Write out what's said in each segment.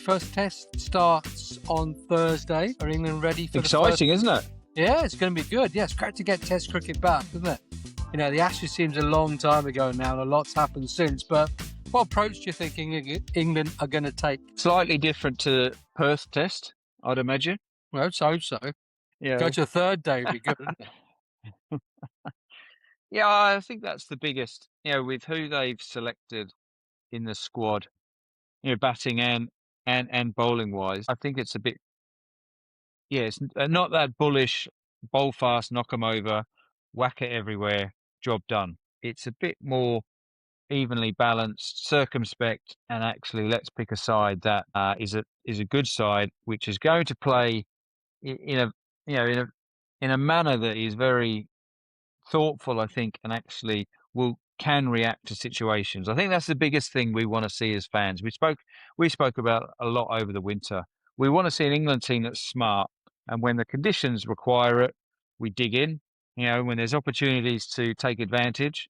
First test starts on Thursday. Are England ready for Exciting, isn't it? Yeah, it's going to be good. Yeah, it's great to get Test cricket back, isn't it? You know, the Ashes seems a long time ago now, and a lot's happened since. But what approach do you think England are going to take? Slightly different to Perth Test, I'd imagine. Well, let's hope so. Yeah. Go to a third day would be good, wouldn't it? Yeah, I think that's the biggest, with who they've selected in the squad, batting and bowling wise. I think it's a bit, it's not that bullish, bowl fast, knock 'em over, whack it everywhere, job done. It's a bit more evenly balanced, circumspect, and actually let's pick a side that is a good side, which is going to play in a in a manner that is very thoughtful, I think, and actually can react to situations. I think that's the biggest thing we want to see as fans. We spoke about a lot over the winter. We want to see an England team that's smart, and when the conditions require it, we dig in. When there's opportunities to take advantage,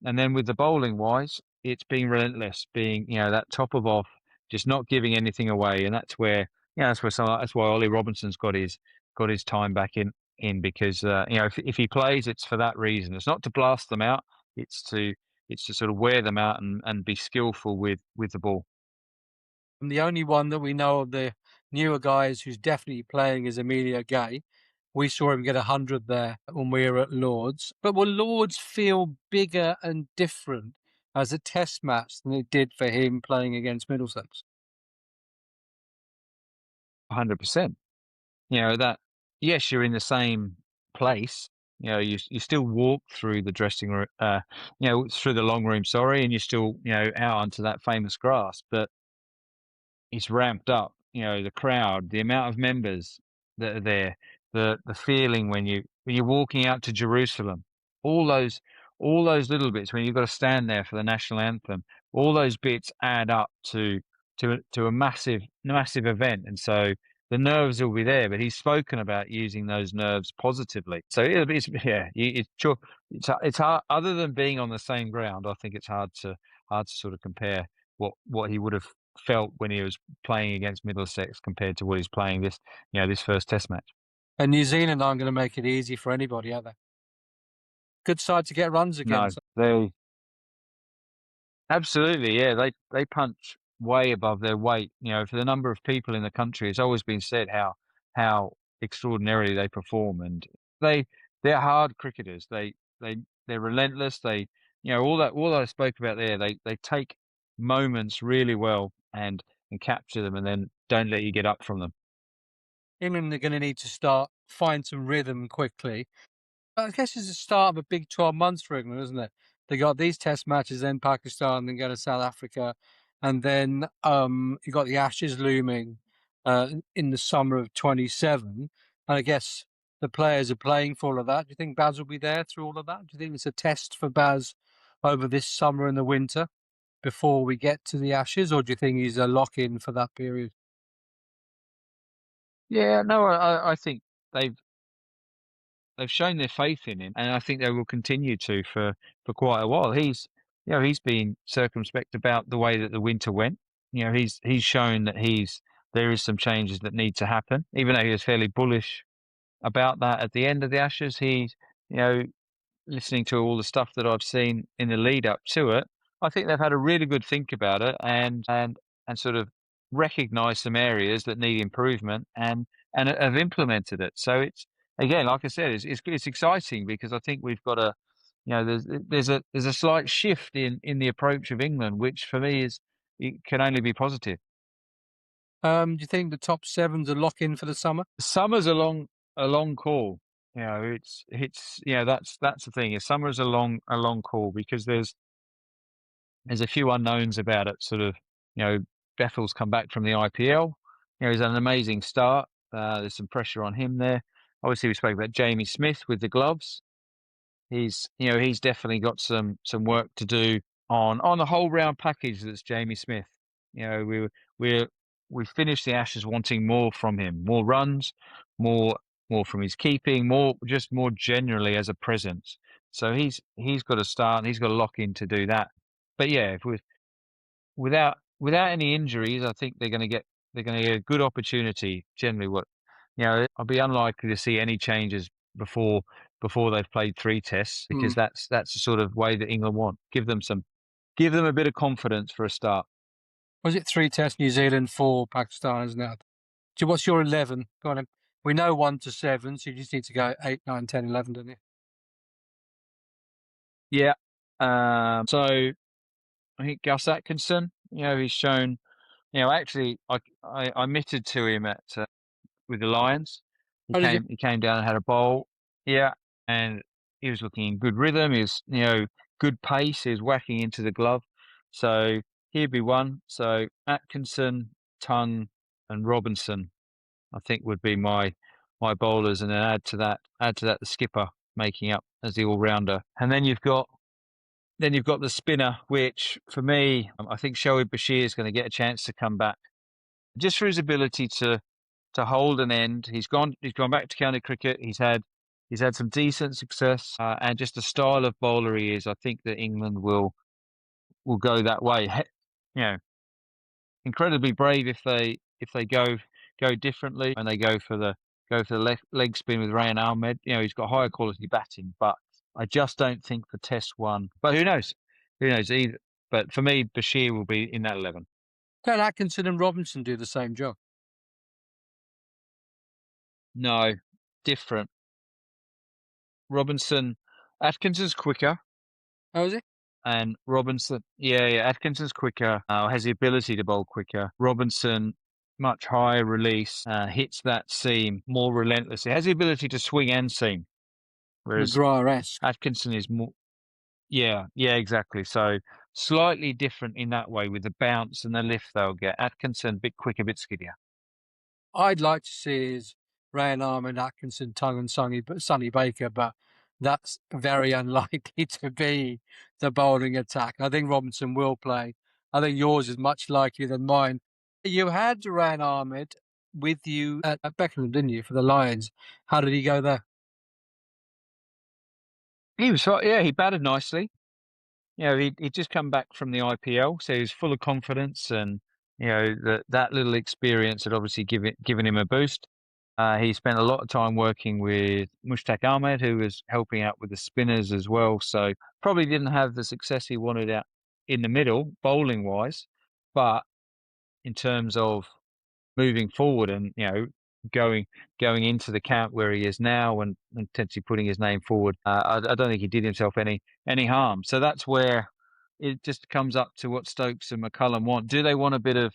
and then with the bowling wise, it's being relentless, being that top of off, just not giving anything away, and that's where that's why Ollie Robinson's got his time back in because if he plays, it's for that reason. It's not to blast them out. It's to sort of wear them out and be skillful with the ball. And the only one that we know of the newer guys who's definitely playing is Emilio Gay. We saw him get 100 there when we were at Lord's. But will Lord's feel bigger and different as a test match than it did for him playing against Middlesex? 100%. That, yes, you're in the same place. You still walk through the dressing room, through the long room, and you're still, out onto that famous grass, but it's ramped up, the crowd, the amount of members that are there, the feeling when you're walking out to Jerusalem, all those little bits when you've got to stand there for the national anthem, all those bits add up to a massive event. And so the nerves will be there, but he's spoken about using those nerves positively. So it's hard, other than being on the same ground. I think it's hard to sort of compare what he would have felt when he was playing against Middlesex compared to what he's playing this first test match. And New Zealand aren't going to make it easy for anybody, are they? Good side to get runs against. No, they absolutely, yeah. They punch way above their weight. For the number of people in the country, it's always been said how extraordinarily they perform, and they're hard cricketers. They're relentless. All that I spoke about there. They take moments really well and capture them, and then don't let you get up from them. England are going to need to find some rhythm quickly. I guess it's the start of a big 12 months for England, isn't it? They got these test matches, then Pakistan, then go to South Africa, and then you got the Ashes looming in the summer of 27. And I guess the players are playing for all of that. Do you think Baz will be there through all of that? Do you think it's a test for Baz over this summer and the winter before we get to the Ashes, or do you think he's a lock-in for that period? Yeah, no, I think they've shown their faith in him, and I think they will continue to for quite a while. He's been circumspect about the way that the winter went. He's shown that there is some changes that need to happen, even though he was fairly bullish about that at the end of the Ashes. He's listening to all the stuff that I've seen in the lead up to it. I think they've had a really good think about it and sort of recognise some areas that need improvement and have implemented it. So it's, again, like I said, it's exciting because I think we've got there's a slight shift in the approach of England, which for me it can only be positive. Do you think the top seven's a lock in for the summer? Summer's a long call. It's that's the thing. Summer's a long call because there's a few unknowns about it. Sort of, Bethel's come back from the IPL. He's had an amazing start. There's some pressure on him there. Obviously, we spoke about Jamie Smith with the gloves. He's definitely got some work to do on the whole round package that's Jamie Smith. We finished the Ashes wanting more from him, more runs, more from his keeping, more generally as a presence. So he's got to start and he's got to lock in to do that. But yeah, without any injuries, I think they're going to they're going to get a good opportunity. Generally, I'll be unlikely to see any changes before they've played 3 tests, because Mm. that's the sort of way that England want. Give them a bit of confidence for a start. Was it 3 tests, New Zealand, 4 Pakistan, isn't it? So what's your 11? Go on then. We know 1 to 7, so you just need to go 8, 9, 10, 11, don't you? Yeah. So I think Gus Atkinson, he's shown, actually I admitted to him at with the Lions. Oh, did you? He came down and had a bowl. Yeah, and he was looking in good rhythm. He was, good pace. He was whacking into the glove. So he'd be one. So Atkinson, Tongue, and Robinson, I think, would be my bowlers, and then add to that the skipper making up as the all rounder. And then you've got the spinner, which for me, I think Shoaib Bashir is going to get a chance to come back just for his ability to hold an end. He's gone back to county cricket. He's had some decent success, and just the style of bowler he is. I think that England will go that way. You know, incredibly brave if they go differently and they go for the leg spin with Rehan Ahmed. He's got higher quality batting, but I just don't think for Test one. But who knows? Who knows either? But for me, Bashir will be in that 11. Can Atkinson and Robinson do the same job? No, different. Robinson, Atkinson's quicker, Oh, is it? and Robinson, yeah, Atkinson's quicker, has the ability to bowl quicker. Robinson, much higher release, hits that seam more relentlessly, has the ability to swing and seam, whereas McGrath-esque. Atkinson is more, yeah, exactly. So slightly different in that way with the bounce and the lift they'll get. Atkinson, a bit quicker, a bit skiddier. I'd like to see is Rehan Ahmed, Atkinson, Tongue, and Sonny Baker, but that's very unlikely to be the bowling attack. I think Robinson will play. I think yours is much likelier than mine. You had Rehan Ahmed with you at Beckenham, didn't you, for the Lions? How did he go there? He was, yeah, he batted nicely. He'd just come back from the IPL, so he was full of confidence, and that little experience had obviously given him a boost. He spent a lot of time working with Mushtaq Ahmed, who was helping out with the spinners as well. So probably didn't have the success he wanted out in the middle, bowling wise, but in terms of moving forward and going going into the camp where he is now, and potentially putting his name forward, I don't think he did himself any harm. So that's where it just comes up to what Stokes and McCullum want. Do they want a bit of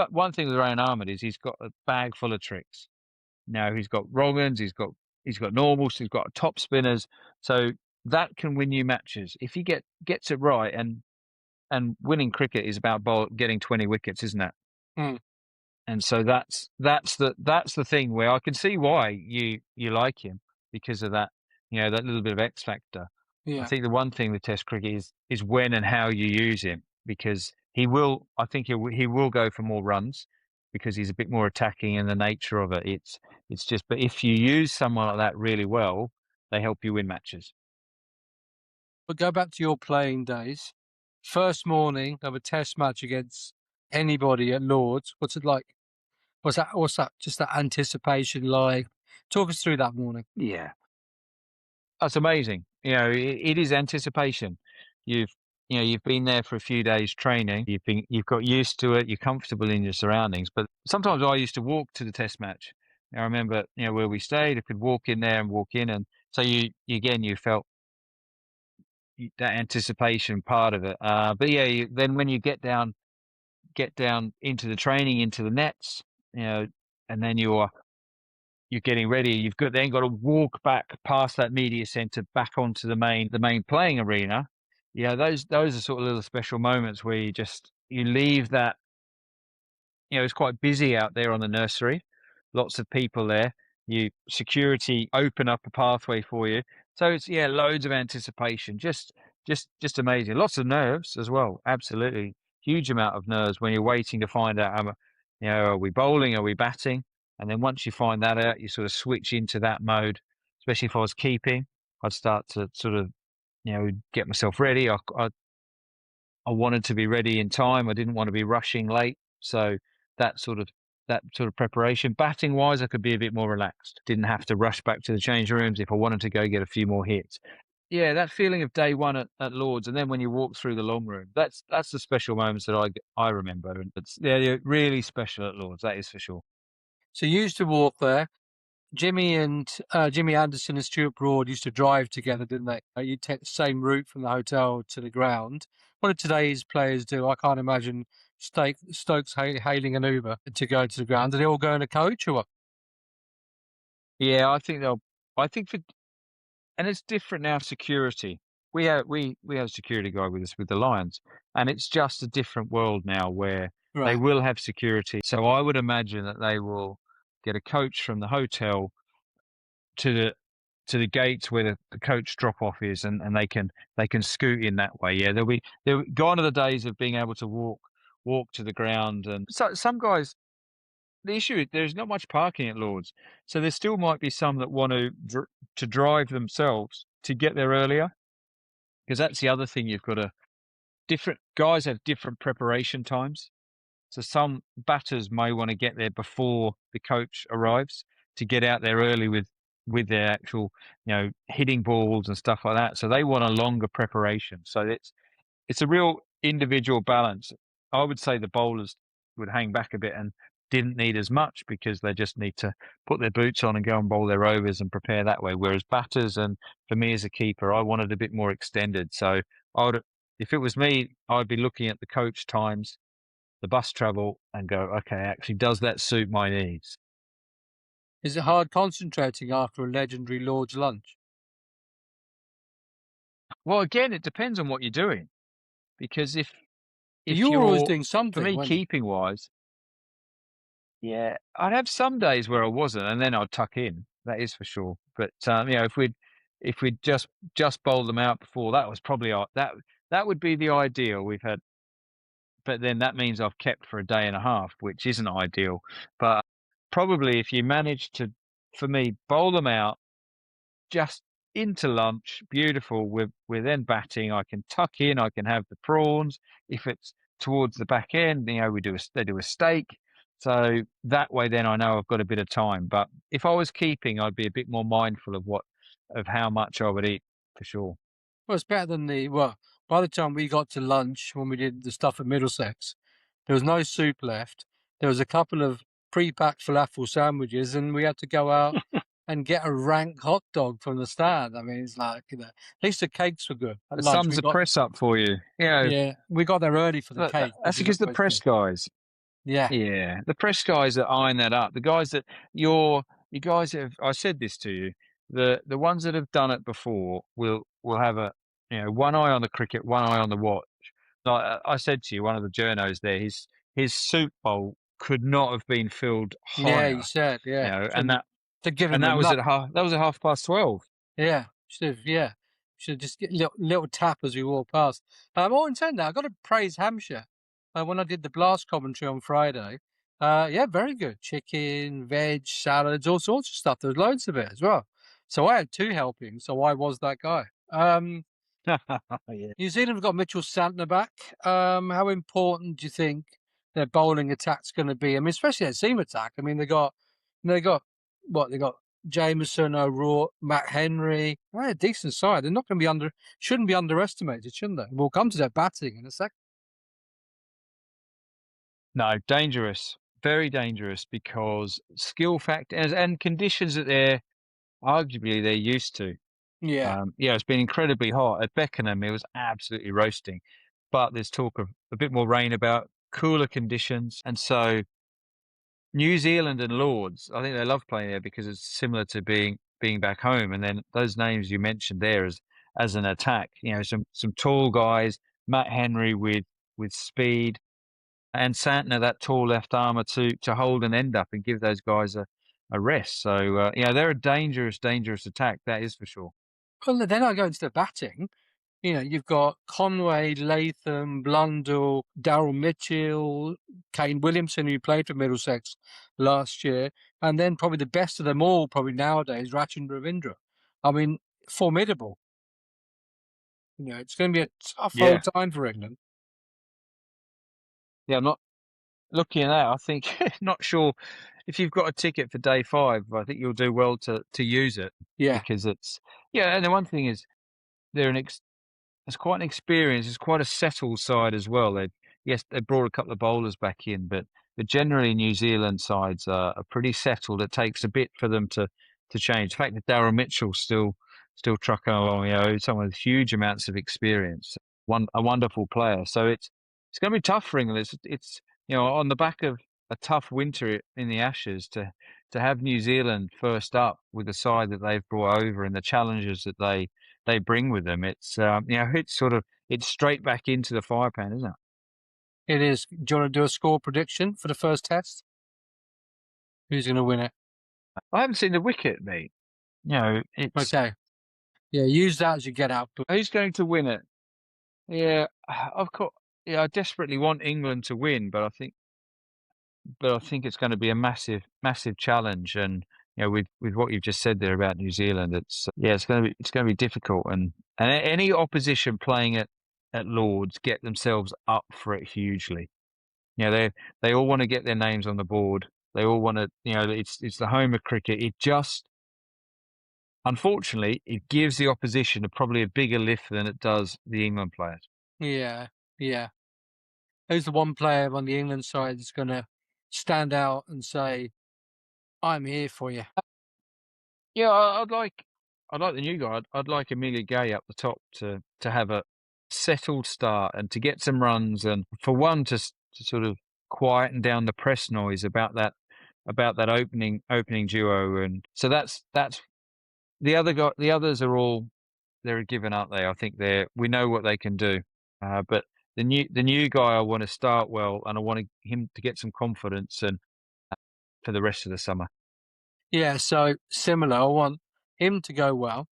one thing with Ryan Ahmed is he's got a bag full of tricks. Now he's got wrong-uns, he's got normals, he's got top spinners, so that can win you matches if he gets it right. And winning cricket is about getting 20 wickets, isn't it? Hmm. And so that's the thing where I can see why you like him, because of that, that little bit of X factor. I Yeah. think the one thing with Test cricket is when and how you use him, because I think he will go for more runs because he's a bit more attacking in the nature of it. It's just, but if you use someone like that really well, they help you win matches. But go back to your playing days. First morning of a test match against anybody at Lord's. What's it like? What's that? Just that anticipation like? Talk us through that morning. Yeah. That's amazing. It is anticipation. You've you've been there for a few days training. You've got used to it. You're comfortable in your surroundings. But sometimes I used to walk to the test match. I remember, where we stayed. I could walk in there and walk in, and so you felt that anticipation part of it. But yeah, then when you get down into the training, into the nets, and then you're getting ready. You've got to walk back past that media center back onto the main playing arena. Yeah, those are sort of little special moments where you leave that. It's quite busy out there on the nursery, lots of people there. Security open up a pathway for you, so it's, yeah, loads of anticipation. Just amazing. Lots of nerves as well. Absolutely, huge amount of nerves when you're waiting to find out are we bowling, are we batting, and then once you find that out, you sort of switch into that mode. Especially if I was keeping, I'd start to sort of get myself ready. I wanted to be ready in time. I didn't want to be rushing late. So that sort of that sort of preparation. Batting wise, I could be a bit more relaxed. Didn't have to rush back to the change rooms if I wanted to go get a few more hits. Yeah, that feeling of day one at Lords, and then when you walk through the long room, that's the special moments that I remember, and it's they're really special at Lords. That is for sure. So you used to walk there. Jimmy Anderson and Stuart Broad used to drive together, didn't they? You'd take the same route from the hotel to the ground. What do today's players do? I can't imagine Stokes hailing an Uber to go to the ground. Do they all go in a coach or what? Yeah, I think they'll. I think for and it's different now. Security. We have a security guy with us with the Lions, and it's just a different world now where they Right. will have security. So I would imagine that they will get a coach from the hotel to the gates where the coach drop off is, and they can scoot in that way. Yeah, they'll gone are the days of being able to walk to the ground, and so some guys. The issue is there's not much parking at Lords, so there still might be some that want to drive themselves to get there earlier, because that's the other thing. You've got to different guys have different preparation times. So some batters may want to get there before the coach arrives to get out there early with their actual, hitting balls and stuff like that. So they want a longer preparation. So it's a real individual balance. I would say the bowlers would hang back a bit and didn't need as much because they just need to put their boots on and go and bowl their overs and prepare that way. Whereas batters, and for me as a keeper, I wanted a bit more extended. So I would, if it was me, I'd be looking at the coach times, the bus travel, and go, okay, actually, does that suit my needs? Is it hard concentrating after a legendary Lord's lunch? Well, again, it depends on what you're doing because if You were always you're, doing for something, me, weren't you? keeping wise, yeah, I'd have some days where I wasn't, and then I'd tuck in. That is for sure. But if we'd just bowled them out before, that was probably that would be the ideal. We've had, but then that means I've kept for a day and a half, which isn't ideal. But probably if you manage to, for me, bowl them out just into lunch, beautiful. We're then batting. I can tuck in. I can have the prawns. If it's towards the back end, they do a steak. So that way, then I know I've got a bit of time. But if I was keeping, I'd be a bit more mindful of how much I would eat for sure. Well, it's better than by the time we got to lunch, when we did the stuff at Middlesex, there was no soup left. There was a couple of pre-packed falafel sandwiches, and we had to go out and get a rank hot dog from the stand. I mean, it's like, at least the cakes were good at That lunch. sums the press up for you. Yeah, we got there early for the cake, That's which is because the always press good. guys. Yeah, Yeah, the press guys that iron that up, the guys that you guys have. I said this to you. The ones that have done it before will have one eye on the cricket, one eye on the watch. Like I said to you, one of the journos there, his soup bowl could not have been filled yeah, you higher. said, yeah. And that To give and him that was enough. at half past 12. Yeah, yeah. Should just get little tap as we walk past. All in saying that, I've got to praise Hampshire. When I did the blast commentary on Friday, yeah, very good. Chicken, veg, salads, all sorts of stuff. There was loads of it as well. So I had two helpings, so I was that guy. Yeah. New Zealand have got Mitchell Santner back. How important do you think their bowling attack's going to be? I mean, especially that seam attack. I mean, they got what they got. Jameson, O'Rourke, Matt Henry. They're a decent side. They're not going to be shouldn't be underestimated, shouldn't they? We'll come to their batting in a second. No, dangerous, very dangerous because skill factors and conditions that they're used to. Yeah. Yeah, it's been incredibly hot. At Beckenham, it was absolutely roasting. But there's talk of a bit more rain about cooler conditions. And so New Zealand and Lords, I think they love playing there because it's similar to being back home. And then those names you mentioned there as an attack, some tall guys, Matt Henry with speed, and Santner, that tall left armour to hold an end up and give those guys a rest. So they're a dangerous, dangerous attack. That is for sure. Well, then I go into the batting. You've got Conway, Latham, Blundell, Daryl Mitchell, Kane Williamson, who played for Middlesex last year, and then probably the best of them all, probably nowadays, Rachin Ravindra. I mean, formidable. It's going to be a tough Yeah, old time for England. yeah. I'm not. looking at that, I think not sure if you've got a ticket for day 5. I think you'll do well to use it Yeah, because it's yeah. And the one thing is they're it's quite an experience. It's quite a settled side as well. Yes, they brought a couple of bowlers back in, but generally New Zealand sides are pretty settled. It takes a bit for them to change. The fact that Daryl Mitchell's still trucking along, someone with huge amounts of experience, a wonderful player. So it's going to be tough for England. It's on the back of a tough winter in the Ashes to have New Zealand first up with the side that they've brought over and the challenges that they bring with them. It's straight back into the fire pan, isn't it? it is. Do you want to do a score prediction for the first test? Who's going to win it? I haven't seen the wicket, mate. It's Okay. Yeah, use that as your get out. who's going to win it? Yeah, of course. Yeah, I desperately want England to win, but I think it's going to be a massive, massive challenge. And with what you've just said there about New Zealand, it's going to be difficult. And any opposition playing at Lords get themselves up for it hugely. They all want to get their names on the board. They all want to. It's the home of cricket. Unfortunately, it gives the opposition probably a bigger lift than it does the England players. Yeah, yeah. Who's the one player on the England side that's going to stand out and say, "I'm here for you"? Yeah, I'd like the new guy. I'd like Emilio Gay up the top to have a settled start and to get some runs and for one to sort of quieten down the press noise about that opening duo. And so that's the other guy. The others are all they're given, aren't they? I think we know what they can do. But the new guy I want to start well and I want him to get some confidence and for the rest of the summer. Yeah, so similar. I want him to go well.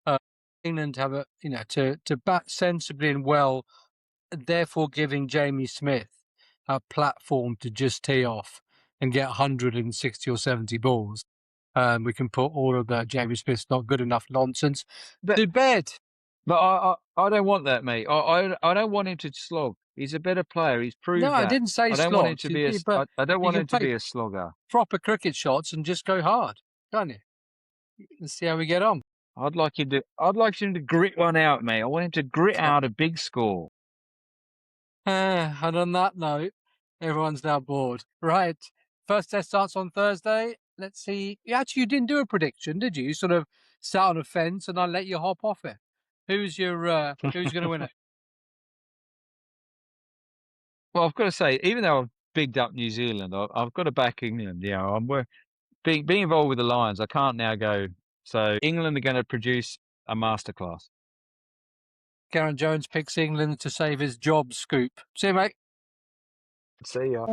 Uh, England to have to bat sensibly and well, therefore giving Jamie Smith a platform to just tee off and get 160 or 70 balls. We can put all of the Jamie Smith's not good enough nonsense But to bed. But I don't want that, mate. I don't want him to slog. He's a better player. He's No, proved I that. didn't say I don't want him slots, to be but I don't you want can him to play be a slogger. proper cricket shots and just go hard, can't you? Let's see how we get on. I'd like him to grit one out, mate. I want him to grit out a big score. And on that note, everyone's now bored. Right. First test starts on Thursday. Let's see. Actually, you didn't do a prediction, did you? You sort of sat on a fence and I let you hop off it. Who's who's going to win it? Well, I've got to say, even though I've bigged up New Zealand, I've got to back England. Being involved with the Lions. I can't now go. So England are going to produce a masterclass. Geraint Jones picks England to save his job. Scoop. See you, mate. See ya.